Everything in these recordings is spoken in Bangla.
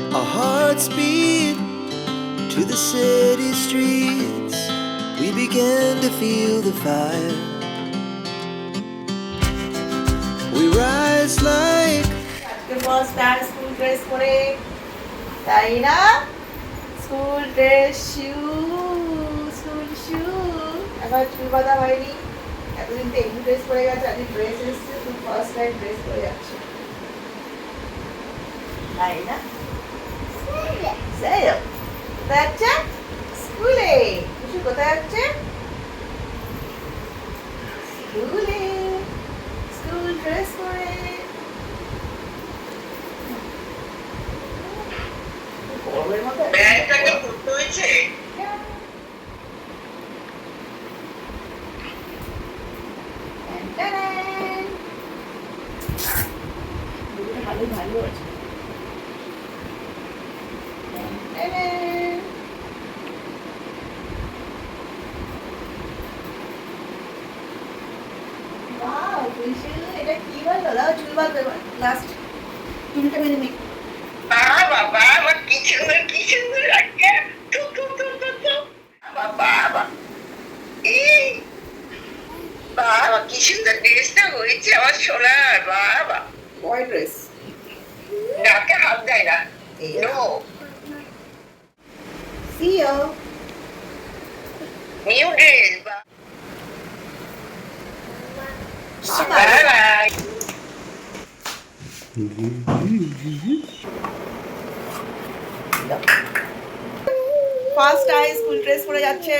Our hearts beat to the city streets. We began to feel the fire. We rise like first time school dress পরে তাই না স্কুল ড্রেস স্কুল শু আবার চুল বাঁধা হয়নি এতদিন তো এমনি ড্রেস পরে গেছে আজকে ড্রেস এসছে তুই ফার্স্ট টাইম ড্রেস পরে যাচ্ছে তাই না সেই কোথায় যাচ্ছে স্কুলে কিছু কোথায় যাচ্ছে স্কুলে স্কুল ড্রেস পরে ব্যাগটাকে পড়তে হয়েছে ভালো ভালো আছে এটা কি বলো দাও চুল বাঁধবে লাস্ট চুলটা বেঁধে নে বাবা আমার কি সুন্দর লাগে তো বাবা এই বাবা কি সুন্দর ড্রেসটা হয়েছে আমার সোনার বাবা বয় ড্রেস নাকে হাত দেয় না no see you new dress by first time school dress পরে যাচ্ছে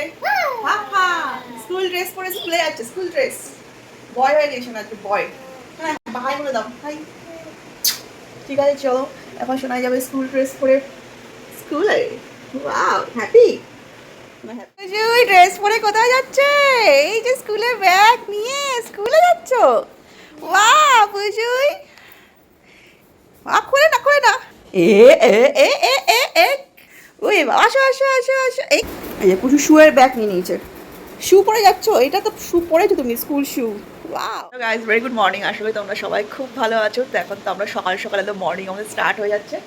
স্কুল ড্রেস পরে স্কুলে যাচ্ছে স্কুল ড্রেস বয় হয়ে গেছে না বয় হ্যাঁ বাহাই বলে দাও হাই ঠিক আছে চলো এখন শোনা যাবে স্কুল ড্রেস পরে স্কুলে ওয়াও হ্যাপি জুই ড্রেস পরে কোথায় যাচ্ছে এই যে স্কুলে ব্যাগ নিয়ে স্কুলে যাচ্ছ ওয়াও পুজুই খুলে না এ এ এ এ এ এ ওই আসো এই যে পুজো শুয়ের ব্যাগ নিয়ে নিয়েছে শু পরে যাচ্ছ এটা তো শু পরেছো তুমি school shoe wow guys very good morning আসলে তোমরা সবাই খুব ভালো আছো তো এখন তো আমরা সকাল একদম মর্নিং আমাদের স্টার্ট হয়ে যাচ্ছে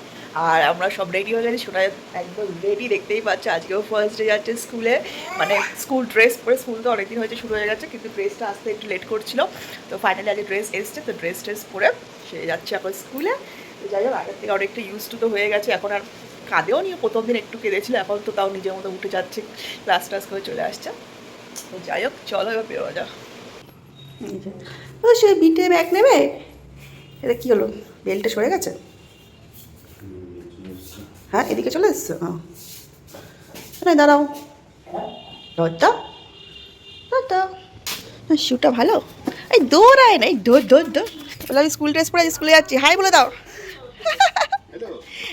আর আমরা সব রেডি হয়ে গেছি শোনা একদম রেডি দেখতেই পাচ্ছ আজকেও ফার্স্ট ডে যাচ্ছে স্কুলে মানে স্কুল ড্রেস পরে স্কুল তো অনেকদিন হয়েছে শুরু হয়ে গেছে কিন্তু ড্রেসটা আসতে একটু লেট করছিল তো ফাইনালি আজকে ড্রেস এসছে তো ড্রেস পরে সে যাচ্ছে এখন স্কুলে তো যাই হোক আগের থেকে অনেকটা ইউজ টু তো হয়ে গেছে এখন আর কাঁদেও নিয়ে প্রথম দিন একটু কেঁদেছিল এখন তো তাও নিজের মতো উঠে যাচ্ছে ক্লাস করে চলে আসছে তো যাই হোক চলো এবার বেরোয়া যাক ও সে বিটে ব্যাগ নেবে এটা কী হলো বেলটা সরে গেছে হ্যাঁ এদিকে চলে এসছো না দাঁড়াও শুটা ভালো এই দৌড়ায় না এই দৌড় বলে আমি স্কুল ড্রেস পরে স্কুলে যাচ্ছি হাই বলে দাও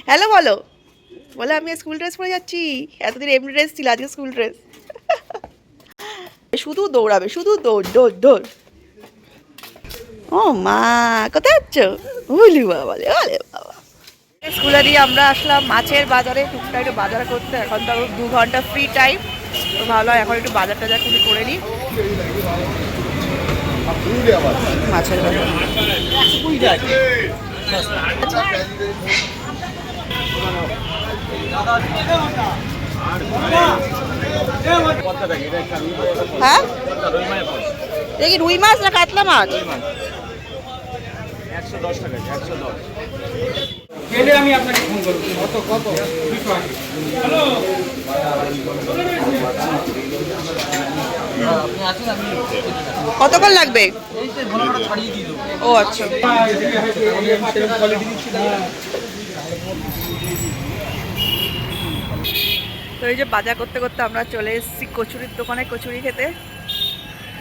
হ্যালো বলো বলে আমি স্কুল ড্রেস পরে যাচ্ছি এতদিন এমনি ড্রেস ছিল আজকে স্কুল ড্রেস শুধু দৌড়াবে শুধু দৌড় ও মা কোথায় যাচ্ছ বলি বাবা বাবা স্কুলে দিয়ে আমরা আসলাম মাছের বাজারে টুকটাক একটু বাজার করতে এখন তো 2 ঘন্টা ফ্রি টাইম তো ভালো এখন একটু বাজার টাজার খুবই করে নিই মাছের বাজার হ্যাঁ দেখি রুই মাছ না কাতলা মাছ 110 টাকা 110 গেলে আমি আপনাকে ফোন করব কত 200 হ্যালো আপনি আছেন আমি কতক্ষণ লাগবে এই তো ভোলাটা ছাড়িয়ে দিয়ে দেব ও আচ্ছা কোয়ালিটি দিচ্ছি না তো এই যে বাজার করতে আমরা চলে এসেছি কচুরির দোকানে কচুরি খেতে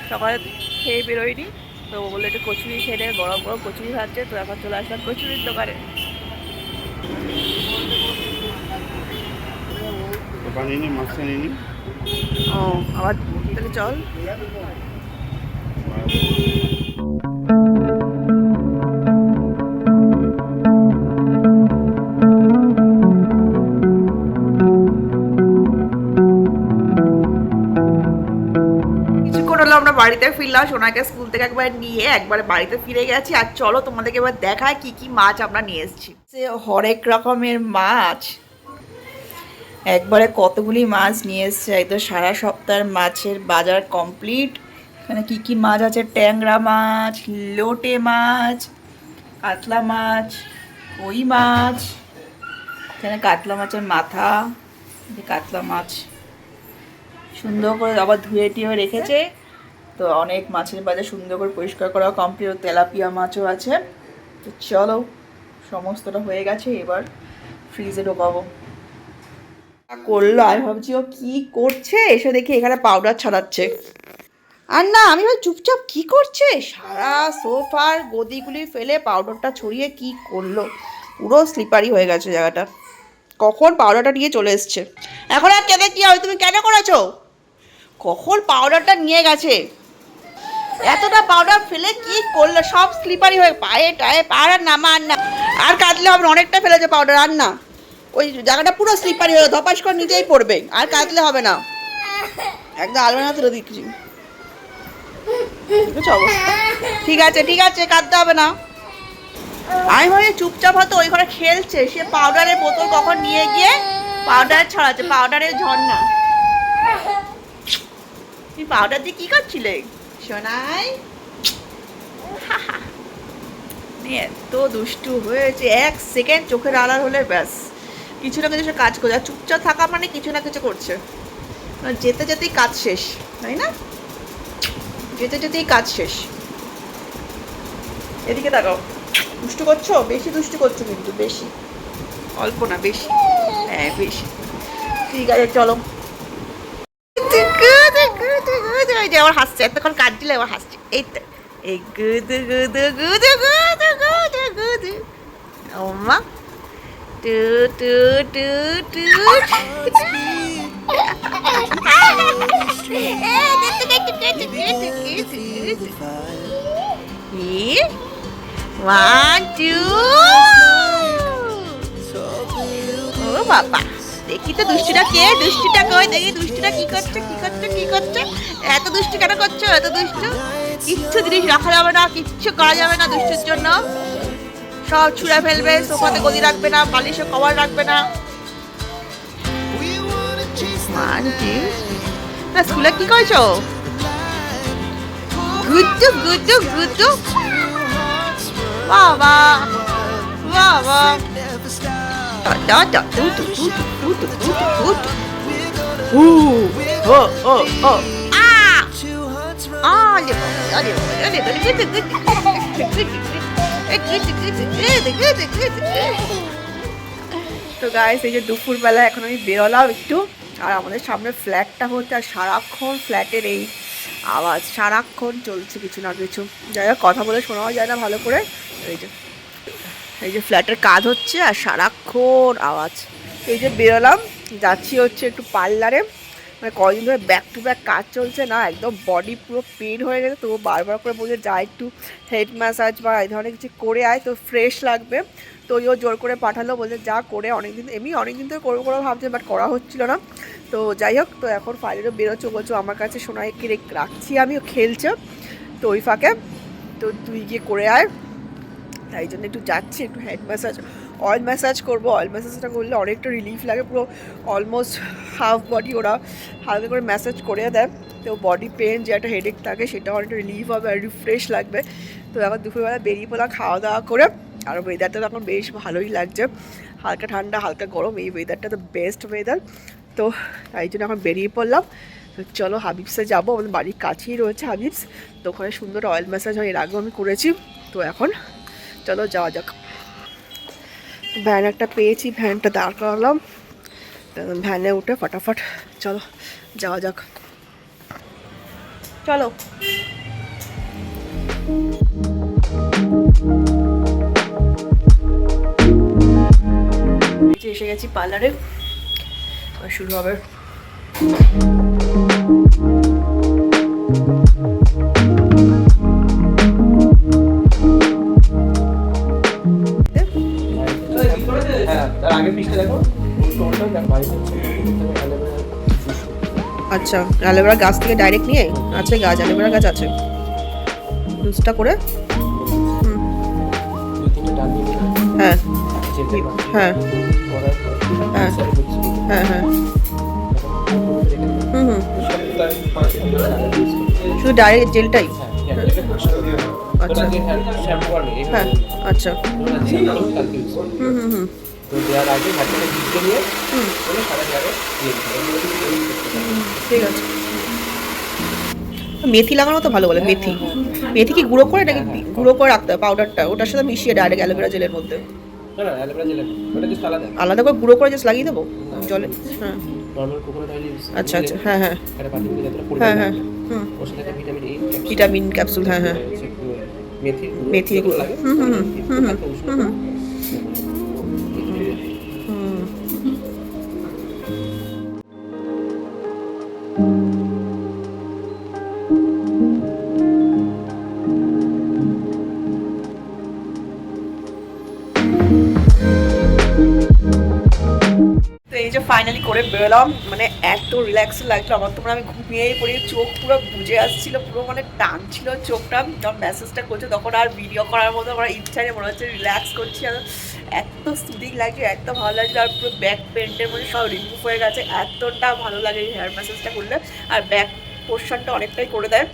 সকালে খেয়ে বেরোয়নি তো বললো একটু কচুরি খেলে গরম কচুরি খাচ্ছে তো এখন চলে আসলাম কচুরির দোকানে ও আবার তাহলে চল আমরা বাড়িতে ফিরলাম সোনাকে স্কুল থেকে একবার নিয়ে একবার বাড়িতে ফিরে গেছি আর চলো তোমাদেরকে এবার দেখায় কি কি মাছ আমরা নিয়ে এসেছি যে হরেক রকমের মাছ, একবারে কতগুলি মাছ নিয়ে এসছে। একদম সারা সপ্তাহের মাছের বাজার কমপ্লিট। এখানে কি কি মাছ আছে? ট্যাংরা মাছ, লোটে মাছ, কাতলা মাছ, কই মাছ, এখানে কাতলা মাছের মাথা, কাতলা মাছ সুন্দর করে আবার ধুয়ে টুয়ে রেখেছে। তো অনেক মাছের বাজার সুন্দর করে পরিষ্কার করা কমপ্লিট। তেলাপিয়া মাছও আছে। তো চলো, সমস্তটা হয়ে গেছে, এবার ফ্রিজে ঢোকাবো। করলো আমি ভাবছি ও কি করছে, এসে দেখি এখানে পাউডার ছড়াচ্ছে। আর না, আমি ভাবছি চুপচাপ কি করছে, সারা সোফার গদিগুলি ফেলে পাউডারটা ছড়িয়ে কি করলো। পুরো স্লিপারি হয়ে গেছে জায়গাটা। কখন পাউডারটা নিয়ে চলে এসছে। এখন আর কেঁদে কি হবে, তুমি কেন করেছো? কখন পাউডারটা নিয়ে গেছে, এতটা পাউডার ফেলে কি করলো, সব স্লিপারি হয়ে পায়ে টায়ে আর নামা। আর না, আর কাটলে হবে না, অনেকটা ফেলেছে পাউডার। আর না, ওই জায়গাটা পুরো স্লিপারি হয়ে ধপাস করে নিজেই পড়বে, আর কাটলে হবে না। একদম আলমারি তুলে দিচ্ছি। ঠিক আছে ঠিক আছে, কাটতে হবে না। আমি ভাবছি চুপচাপ হয়তো ওই ঘরে খেলছে, সে পাউডারের বোতল কখন নিয়ে গিয়ে পাউডার ছড়াচ্ছে, পাউডারের ঝর্ণা। তুই পাউডার দিয়ে কি করছিলে সোনাই? এত দুষ্টু হয়েছে, এক সেকেন্ড চোখের আড়াল হলে ব্যাস কিছু না কিছু কাজ করছে। আর চুপচাপ থাকা মানে কিছু না কিছু করছে, যেতে যেতেই কাজ শেষ, তাই না? যেতে যেতেই কাজ শেষ। এদিকে তাকাও, দুষ্টু করছো, বেশি দুষ্টু করছো কিন্তু, বেশি, অল্প না বেশি। হ্যাঁ বেশি। ঠিক আছে চলো। আবার হাসছে, এতক্ষণ কাজ দিলে আবার হাসছে। এই তো এই গুদু গুদু গুদু গুদু গুদু গুদু ওমা two two two two. One, two. ও বাবা, দেখি তো দুষ্টুটা কে, দুষ্টুটা কই দেখি, দুষ্টুটা কি করছে কি করছে কি করছে। এত দুষ্টু কেন করছো, এত দুষ্টু? কিচ্ছু জিনিস রাখা যাবে না, কিচ্ছু করা যাবে না দুষ্টুর জন্য। সব ছুঁড়ে ফেলবে, সোফাতে গদি রাখবে না, বালিশে কভার রাখবে না। স্কুলে কি করছো? গুড্ডু গুড্ডু গুড্ডু, বাবা বাবা। তো গাইস, এই যে দুপুরবেলা এখন আমি বেরোলাম একটু, আর আমাদের সামনে ফ্ল্যাটটা হচ্ছে, আর সারাক্ষণ ফ্ল্যাটের এই আওয়াজ সারাক্ষণ চলছে কিছু না কিছু। যাই হোক, কথা বলে শোনাও যায় না ভালো করে। এই যে ফ্ল্যাটের কাজ হচ্ছে আর সারাক্ষণ আওয়াজ। এই যে বেরোলাম, যাচ্ছি হচ্ছে একটু পার্লারে। মানে কদিন ধরে ব্যাক টু ব্যাক কাজ চলছে না, একদম বডি পুরো পেন হয়ে গেছে। তো বারবার করে বলছে যা একটু হেড ম্যাসাজ বা এই ধরনের কিছু করে আয়, তো ফ্রেশ লাগবে। তো ও জোর করে পাঠালো, বলছে যা করে। অনেকদিন ধরে করবো করবো ভাবছে, বাট করা হচ্ছিল না। তো যাই হোক, তো এখন ফাইলেরও বেরোচ্ছ, বলছো আমার কাছে সোনাইকে রাখছি, আমিও খেলছে। তো ওই ফাঁকে তো তুই গিয়ে করে আয়, তাই জন্য একটু যাচ্ছি, একটু হেড ম্যাসাজ অয়েল ম্যাসাজ করবো। অয়েল ম্যাসাজটা করলে অনেকটা রিলিফ লাগে, পুরো অলমোস্ট হাফ বডি ওরা হালকা করে ম্যাসাজ করে দেয়। তো বডি পেন যে একটা হেডেক থাকে সেটা অনেকটা রিলিফ হবে আর রিফ্রেশ লাগবে। তো এখন দুপুরবেলা বেরিয়ে পড়লাম খাওয়া দাওয়া করে। আর ওয়েদারটা তো এখন বেশ ভালোই লাগছে, হালকা ঠান্ডা হালকা গরম, এই ওয়েদারটা তো বেস্ট ওয়েদার। তো তাই জন্য এখন বেরিয়ে পড়লাম। তো চলো হাবিবসে যাবো, আমাদের বাড়ির কাছেই রয়েছে হাবিবস। তো ওখানে সুন্দর অয়েল ম্যাসাজ হয়, এর আগেও আমি করেছি। তো এখন চলো যাওয়া যাক। ভ্যান একটা পেয়েছি, ভ্যানটা দাঁড় করালাম, ভ্যানে উঠে ফটাফট চলো যাওয়া যাক। চলো এসে গেছি পার্লারে, শুরু হবে। আচ্ছা, অ্যালোভেরা গাছ থেকে ডাইরেক্ট নিয়ে আছে, গাছ অ্যালোভেরা গাছ আছে, জুসটা করে। হ্যাঁ হ্যাঁ হ্যাঁ হ্যাঁ হ্যাঁ হুম শুধু ডাইরেক্ট জেলটাই? আচ্ছা হ্যাঁ আচ্ছা হুম ঠিক আছে। মেথি লাগানো তো ভালো বলে, মেথি মেথি কি গুঁড়ো করে নাকি গুঁড়ো করে রাখতে হবে পাউডারটা, ওটার সাথে মিশিয়ে ডাইরেক্ট অ্যালোভেরা জেলের মধ্যে আলাদা করে গুঁড়ো করে জাস্ট লাগিয়ে দেবো জলে? হ্যাঁ আচ্ছা আচ্ছা হ্যাঁ হ্যাঁ হ্যাঁ হ্যাঁ হুম ভিটামিন ক্যাপসুল হ্যাঁ হ্যাঁ মেথি গুঁড়ো হুম হুম হুম হুম হুম তো এই যে ফাইনালি করে বেরোলাম, মানে এত রিল্যাক্স লাগছিল আমার, তোমরা আমি ঘুমিয়েই পড়ি, চোখ পুরো বুঝে আসছিল, পুরো মানে টানছিল চোখটা, যখন মেসেজটা করছে তখন আর ভিডিও করার মতো আমার ইচ্ছা নেই, মনে হচ্ছে রিল্যাক্স করছি, আর এত সুদিং লাগছে, এত ভালো লাগছে, আর পুরো ব্যাক পেন্টের মধ্যে সব রিমুভ হয়ে গেছে, এতটা ভালো লাগে এই হেয়ার ম্যাসেজটা করলে, আর ব্যাক পোর্শনটা অনেকটাই করে দেয়,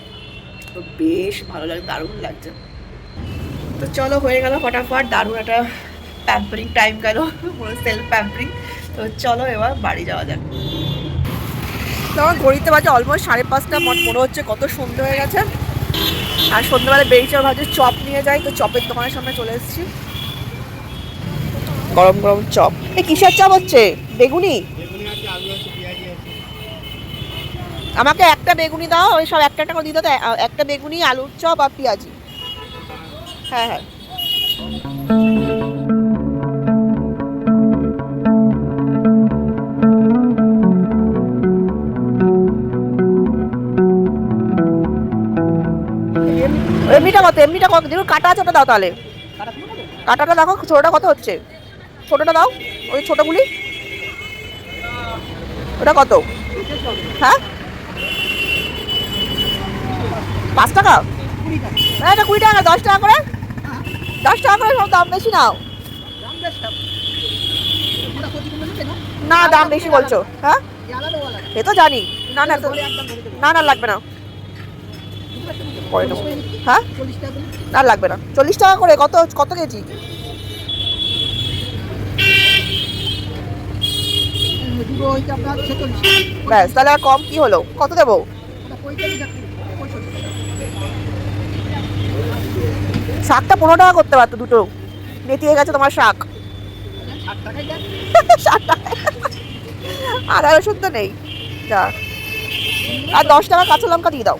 তো বেশ ভালো লাগে, দারুণ লাগছে। তো চলো হয়ে গেল ফটাফট, দারুণ একটা প্যাম্পারিং টাইম গেল, সেলফ প্যাম্পারিং। তো চলো এবার বাড়ি যাওয়া যাক। তো আমার ঘড়িতে বাজে অলমোস্ট 5:30, মনে হচ্ছে কত সন্ধ্যে হয়ে গেছে, আর সন্ধ্যেবেলা বেরিয়েছে ভাবছি চপ নিয়ে যাই, তো চপের দোকানের সামনে চলে এসেছি, গরম গরম চপ। এই কিসের চপ হচ্ছে? বেগুনি? আমাকে একটা বেগুনি দাও, ওই সব একটা একটা করে দিয়ে দাও, একটা বেগুনি, আলুর চপ আর পেঁয়াজি। হ্যাঁ হ্যাঁ এমনিটা কত? এমনিটা কত? দেখুন কাটা আছে, ওটা দাও তাহলে, কাটাটা দেখো ছোটোটা কত হচ্ছে, ছোটোটা দাও, ওই ছোটোগুলি, ওটা কত? হ্যাঁ 5 টাকা? না এটা 20 টাকা, 10 টাকা করে, 10 টাকা করে, সব দাম বেশি নাও। না দাম বেশি বলছো? হ্যাঁ এ তো জানি, না না না না লাগবে না, পরে নেবো। হ্যাঁ না লাগবে না, 40 টাকা করে, কত কত কেজি? ব্যাস তাহলে আর কম কি হলো, কত দেবো? শাকটা 15 টাকা করতে পারতো দুটো, নেতিয়ে গেছে তোমার শাক। 60 টাকা, আদা রসুন তো নেই, যা, আর 10 টাকা কাঁচা লঙ্কা দিয়ে দাও,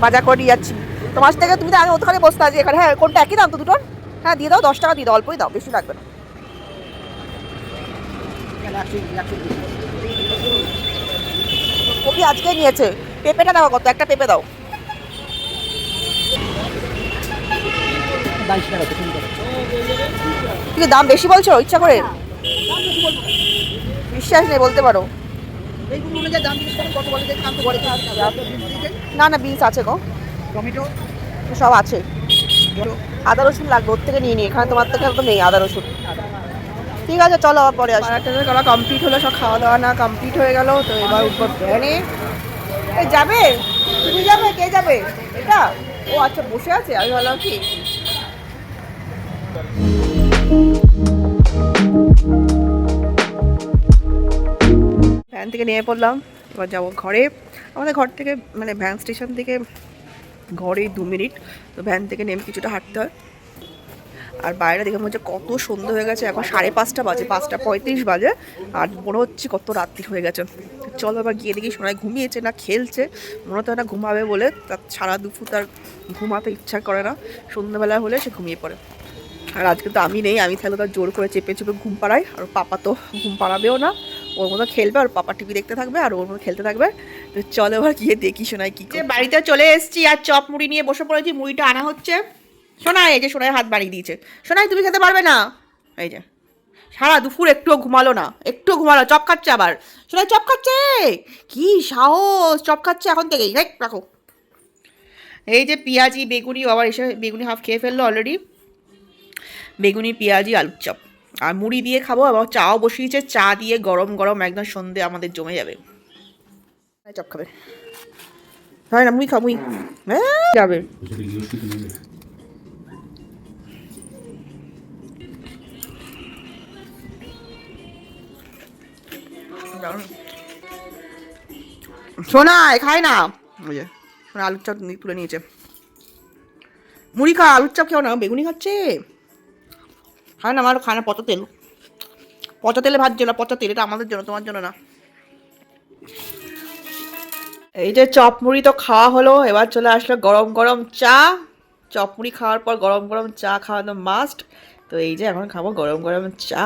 বাজার করে নিয়ে যাচ্ছি তোমার থেকে, তুমি তো আগে ওখানে বসতে আছি এখানে, হ্যাঁ কোনটা একই দাম তো দুটোর? হ্যাঁ দিয়ে দাও, 10 টাকা দিয়ে দাও, অল্পই দাও, বেশি লাগবে না। কপি আজকে নিয়েছে, পেঁপেটা দাও কত, একটা পেঁপে দাও। তুমি দাম বেশি বলছো ইচ্ছা করে? বিশ্বাস নেই বলতে পারো। না না বিনস আছে গো, টমেটো সব আছে, আদা রসুন লাগবে, ওর থেকে নিয়ে নিই, এখানে তোমার থেকে একদম নেই আদা রসুন। ঠিক আছে চলো আবার পরে আসি। একটা করা কমপ্লিট হলো, সব খাওয়া দাওয়া না কমপ্লিট হয়ে গেল, তো এবার উপর ভ্যানে যাবে, তুমি যাবে, কে যাবে? এটা ও আচ্ছা বসে আছে, আমি ভালো কি ভ্যান থেকে নেমে পড়লাম, এবার যাবো ঘরে। আমাদের ঘর থেকে মানে ভ্যান স্টেশন থেকে ঘরে 2 মিনিট, তো ভ্যান থেকে নেমে কিছুটা হাঁটতে হয়। আর বাইরে দেখে মনে হচ্ছে কত সন্ধ্যা হয়ে গেছে, এখন 5:30 বাজে, 5:35 বাজে, আর মনে হচ্ছে কত রাত্রি হয়ে গেছে। চলো এবার গিয়ে দেখি সোনায় ঘুমিয়েছে না খেলছে, মনে তো না ঘুমাবে বলে, তার সারা দুপুর তার ঘুমাতে ইচ্ছা করে না, সন্ধ্যাবেলা হলে সে ঘুমিয়ে পড়ে। আর আজকে তো আমি নেই, আমি থাকলে তার জোর করে চেপে চেপে ঘুম পাড়াই, আর পাপা তো ঘুম পাড়াবেও না, ওর মতো খেলবে, আর পাপা টিভি দেখতে থাকবে, আর ওর মতো খেলতে থাকবে। তো চলো এবার গিয়ে দেখি সোনাই কি। বাড়িতে চলে এসেছি, আর চপ মুড়ি নিয়ে বসে পড়েছি, মুড়িটা আনা হচ্ছে। সোনাই এই যে সোনাই হাত বাড়িয়ে দিয়েছে, সোনাই তুমি খেতে পারবে না, এই যে সারা দুপুর একটুও ঘুমালো না, একটু ঘুমালো, চপ খাচ্ছে আবার, সোনাই চপ খাচ্ছে, কি সাহস, চপ খাচ্ছে এখন থেকেই, রাখো। এই যে পেঁয়াজি বেগুনি, আবার এসে বেগুনি হাফ খেয়ে ফেললো অলরেডি, বেগুনি পেঁয়াজি আলুর চপ আর মুড়ি দিয়ে খাবো, আবার চাও বসিয়েছে, চা দিয়ে গরম গরম একদম সন্ধে আমাদের জমে যাবে। চপ খাবে হয় না, মুই খাও মুই যাবে। সোনা খায় না, ওই যে সোনা আলুর চপ তুলে নিয়েছে। মুড়ি খা, আলুর চপ খেও না, বেগুনি খাচ্ছে। খায় না, আমার খায় না, পচা তেল, পচা তেলে ভাজছে না, পচা তেল, এটা আমাদের জন্য, তোমার জন্য না। এই যে চপ মুড়ি তো খাওয়া হলো, এবার চলে আসলো গরম গরম চা। চপ মুড়ি খাওয়ার পর গরম গরম চা খাওয়ানো মাস্ট। তো এই যে এখন খাবো গরম গরম চা।